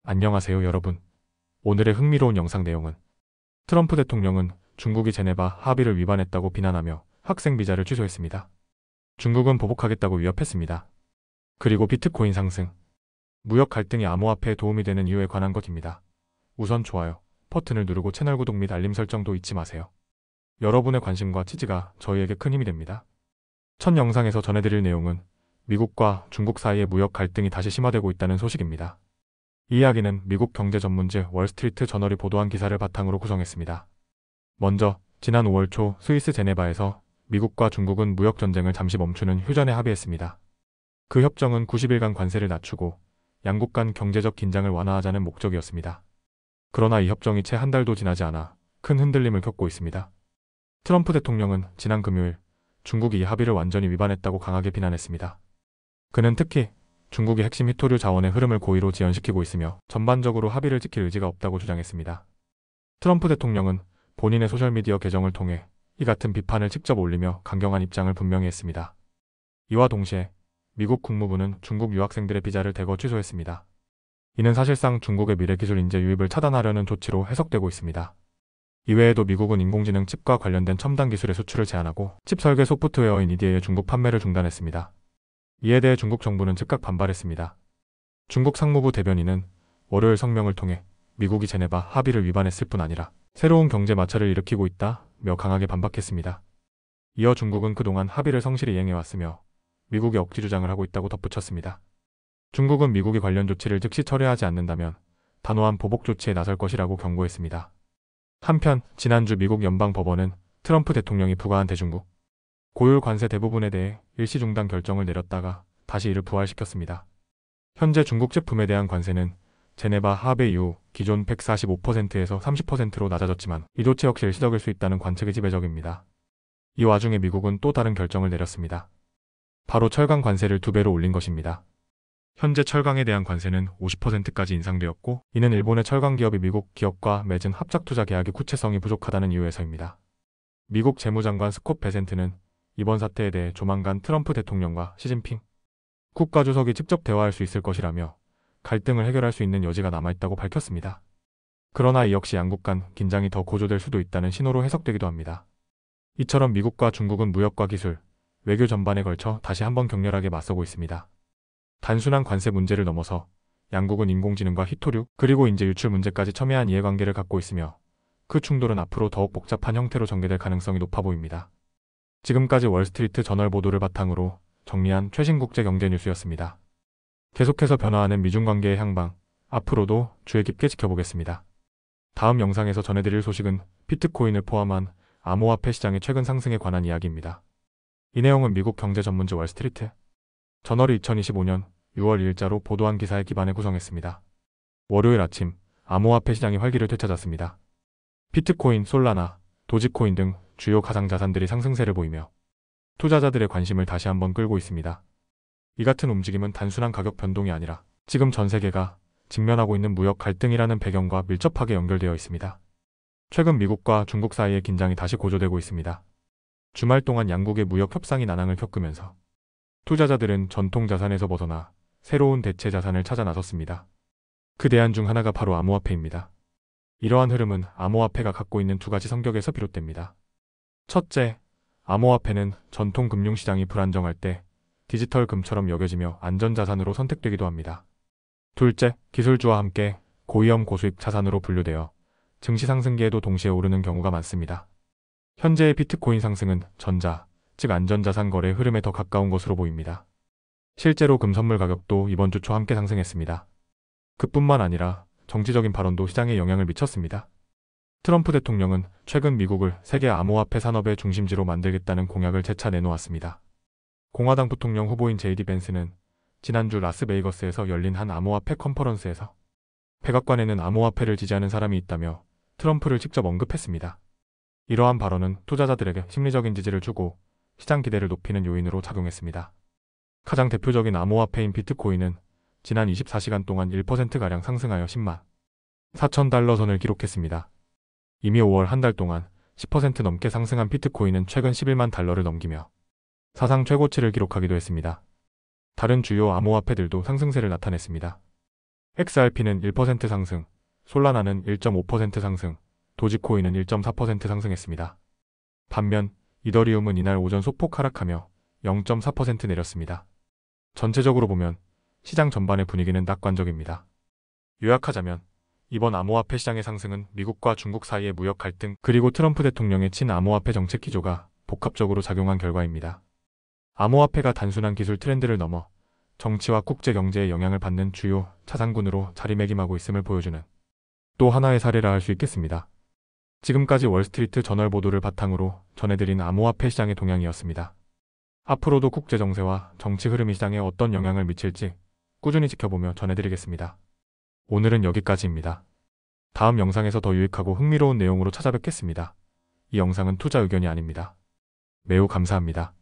안녕하세요 여러분. 오늘의 흥미로운 영상 내용은 트럼프 대통령은 중국이 제네바 합의를 위반했다고 비난하며 학생 비자를 취소했습니다. 중국은 보복하겠다고 위협했습니다. 그리고 비트코인 상승, 무역 갈등이 암호화폐에 도움이 되는 이유에 관한 것입니다. 우선 좋아요, 버튼을 누르고 채널 구독 및 알림 설정도 잊지 마세요. 여러분의 관심과 지지가 저희에게 큰 힘이 됩니다. 첫 영상에서 전해드릴 내용은 미국과 중국 사이의 무역 갈등이 다시 심화되고 있다는 소식입니다. 이 이야기는 미국 경제 전문지 월스트리트 저널이 보도한 기사를 바탕으로 구성했습니다. 먼저 지난 5월 초 스위스 제네바에서 미국과 중국은 무역 전쟁을 잠시 멈추는 휴전에 합의했습니다. 그 협정은 90일간 관세를 낮추고 양국 간 경제적 긴장을 완화하자는 목적이었습니다. 그러나 이 협정이 채 한 달도 지나지 않아 큰 흔들림을 겪고 있습니다. 트럼프 대통령은 지난 금요일 중국이 이 합의를 완전히 위반했다고 강하게 비난했습니다. 그는 특히 중국이 핵심 희토류 자원의 흐름을 고의로 지연시키고 있으며 전반적으로 합의를 지킬 의지가 없다고 주장했습니다. 트럼프 대통령은 본인의 소셜미디어 계정을 통해 이 같은 비판을 직접 올리며 강경한 입장을 분명히 했습니다. 이와 동시에 미국 국무부는 중국 유학생들의 비자를 대거 취소했습니다. 이는 사실상 중국의 미래기술 인재 유입을 차단하려는 조치로 해석되고 있습니다. 이외에도 미국은 인공지능 칩과 관련된 첨단 기술의 수출을 제한하고 칩 설계 소프트웨어인 EDA의 중국 판매를 중단했습니다. 이에 대해 중국 정부는 즉각 반발했습니다. 중국 상무부 대변인은 월요일 성명을 통해 미국이 제네바 합의를 위반했을 뿐 아니라 새로운 경제 마찰을 일으키고 있다며 강하게 반박했습니다. 이어 중국은 그동안 합의를 성실히 이행해왔으며 미국의 억지 주장을 하고 있다고 덧붙였습니다. 중국은 미국이 관련 조치를 즉시 철회하지 않는다면 단호한 보복 조치에 나설 것이라고 경고했습니다. 한편 지난주 미국 연방법원은 트럼프 대통령이 부과한 대중국 고율 관세 대부분에 대해 일시 중단 결정을 내렸다가 다시 이를 부활시켰습니다. 현재 중국 제품에 대한 관세는 제네바 합의 이후 기존 145%에서 30%로 낮아졌지만 이 조치 역시 일시적일 수 있다는 관측이 지배적입니다. 이 와중에 미국은 또 다른 결정을 내렸습니다. 바로 철강 관세를 2배로 올린 것입니다. 현재 철강에 대한 관세는 50%까지 인상되었고 이는 일본의 철강 기업이 미국 기업과 맺은 합작 투자 계약의 구체성이 부족하다는 이유에서입니다. 미국 재무장관 스콧 베센트는 이번 사태에 대해 조만간 트럼프 대통령과 시진핑 국가주석이 직접 대화할 수 있을 것이라며 갈등을 해결할 수 있는 여지가 남아있다고 밝혔습니다. 그러나 이 역시 양국 간 긴장이 더 고조될 수도 있다는 신호로 해석되기도 합니다. 이처럼 미국과 중국은 무역과 기술, 외교 전반에 걸쳐 다시 한번 격렬하게 맞서고 있습니다. 단순한 관세 문제를 넘어서 양국은 인공지능과 희토류, 그리고 인재 유출 문제까지 첨예한 이해관계를 갖고 있으며 그 충돌은 앞으로 더욱 복잡한 형태로 전개될 가능성이 높아 보입니다. 지금까지 월스트리트 저널 보도를 바탕으로 정리한 최신 국제 경제 뉴스였습니다. 계속해서 변화하는 미중 관계의 향방, 앞으로도 주의 깊게 지켜보겠습니다. 다음 영상에서 전해드릴 소식은 비트코인을 포함한 암호화폐 시장의 최근 상승에 관한 이야기입니다. 이 내용은 미국 경제 전문지 월스트리트 저널이 2025년 6월 2일자로 보도한 기사에 기반해 구성했습니다. 월요일 아침 암호화폐 시장이 활기를 되찾았습니다. 비트코인, 솔라나, 도지코인 등 주요 가상자산들이 상승세를 보이며 투자자들의 관심을 다시 한번 끌고 있습니다. 이 같은 움직임은 단순한 가격 변동이 아니라 지금 전 세계가 직면하고 있는 무역 갈등이라는 배경과 밀접하게 연결되어 있습니다. 최근 미국과 중국 사이의 긴장이 다시 고조되고 있습니다. 주말 동안 양국의 무역 협상이 난항을 겪으면서 투자자들은 전통 자산에서 벗어나 새로운 대체 자산을 찾아 나섰습니다. 그 대안 중 하나가 바로 암호화폐입니다. 이러한 흐름은 암호화폐가 갖고 있는 두 가지 성격에서 비롯됩니다. 첫째, 암호화폐는 전통 금융시장이 불안정할 때 디지털 금처럼 여겨지며 안전자산으로 선택되기도 합니다. 둘째, 기술주와 함께 고위험 고수익 자산으로 분류되어 증시 상승기에도 동시에 오르는 경우가 많습니다. 현재의 비트코인 상승은 전자, 즉 안전자산 거래 흐름에 더 가까운 것으로 보입니다. 실제로 금 선물 가격도 이번 주 초 함께 상승했습니다. 그뿐만 아니라 정치적인 발언도 시장에 영향을 미쳤습니다. 트럼프 대통령은 최근 미국을 세계 암호화폐 산업의 중심지로 만들겠다는 공약을 재차 내놓았습니다. 공화당 부통령 후보인 제이디 벤스는 지난주 라스베이거스에서 열린 한 암호화폐 컨퍼런스에서 백악관에는 암호화폐를 지지하는 사람이 있다며 트럼프를 직접 언급했습니다. 이러한 발언은 투자자들에게 심리적인 지지를 주고 시장 기대를 높이는 요인으로 작용했습니다. 가장 대표적인 암호화폐인 비트코인은 지난 24시간 동안 1%가량 상승하여 10만 4천 달러 선을 기록했습니다. 이미 5월 한 달 동안 10% 넘게 상승한 비트코인은 최근 11만 달러를 넘기며 사상 최고치를 기록하기도 했습니다. 다른 주요 암호화폐들도 상승세를 나타냈습니다. XRP는 1% 상승, 솔라나는 1.5% 상승, 도지코인은 1.4% 상승했습니다. 반면 이더리움은 이날 오전 소폭 하락하며 0.4% 내렸습니다. 전체적으로 보면 시장 전반의 분위기는 낙관적입니다. 요약하자면 이번 암호화폐 시장의 상승은 미국과 중국 사이의 무역 갈등 그리고 트럼프 대통령의 친암호화폐 정책 기조가 복합적으로 작용한 결과입니다. 암호화폐가 단순한 기술 트렌드를 넘어 정치와 국제 경제에 영향을 받는 주요 자산군으로 자리매김하고 있음을 보여주는 또 하나의 사례라 할 수 있겠습니다. 지금까지 월스트리트 저널 보도를 바탕으로 전해드린 암호화폐 시장의 동향이었습니다. 앞으로도 국제 정세와 정치 흐름이 시장에 어떤 영향을 미칠지 꾸준히 지켜보며 전해드리겠습니다. 오늘은 여기까지입니다. 다음 영상에서 더 유익하고 흥미로운 내용으로 찾아뵙겠습니다. 이 영상은 투자 의견이 아닙니다. 매우 감사합니다.